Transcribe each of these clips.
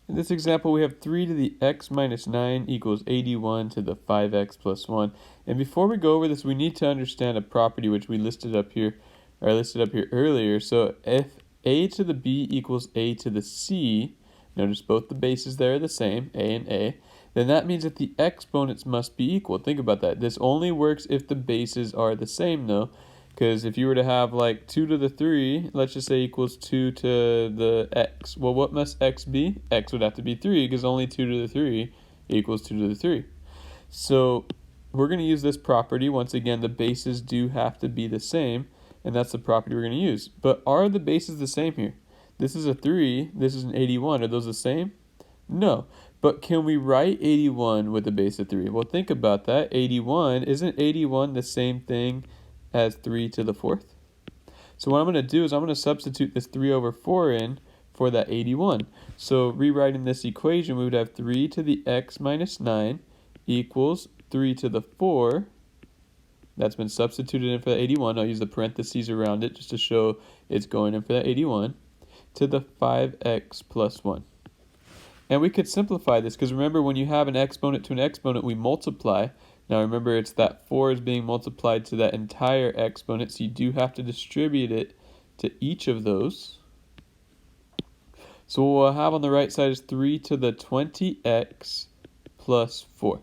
In this example, we have 3 to the x minus 9 equals 81 to the 5x plus 1. And before we go over this, we need to understand a property which we listed up here earlier. So if a to the b equals a to the c, notice both the bases there are the same, a and a, then that means that the exponents must be equal. Think about that. This only works if the bases are the same, though. Because if you were to have like 2 to the 3, let's just say equals 2 to the x. Well, what must x be? X would have to be 3 because only 2 to the 3 equals 2 to the 3. So we're going to use this property. Once again, the bases do have to be the same, and that's the property we're going to use. But are the bases the same here? This is a 3, this is an 81. Are those the same? No. But can we write 81 with a base of 3? Well, think about that. 81, isn't 81 the same thing as 3 to the 4th? So what I'm going to do is I'm going to substitute this 3 over 4 in for that 81. So rewriting this equation, we would have 3 to the x minus 9 equals 3 to the 4. That's been substituted in for the 81. I'll use the parentheses around it just to show it's going in for that 81 to the 5x plus 1. And we could simplify this because remember, when you have an exponent to an exponent, we multiply. Now remember, it's that 4 is being multiplied to that entire exponent, so you do have to distribute it to each of those. So what we'll have on the right side is 3 to the 20x plus 4.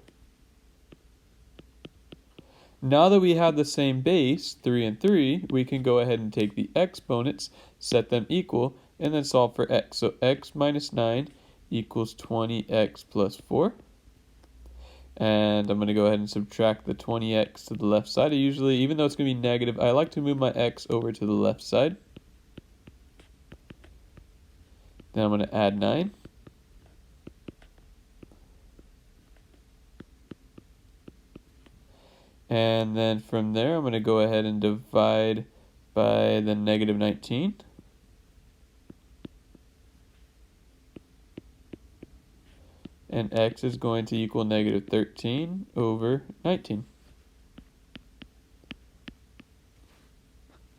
Now that we have the same base, 3 and 3, we can go ahead and take the exponents, set them equal, and then solve for x. So x minus 9 equals 20x plus 4. And I'm going to go ahead and subtract the 20x to the left side. I usually, even though it's going to be negative, I like to move my x over to the left side. Then I'm going to add 9. And then from there, I'm going to go ahead and divide by the negative 19. And x is going to equal negative 13 over 19.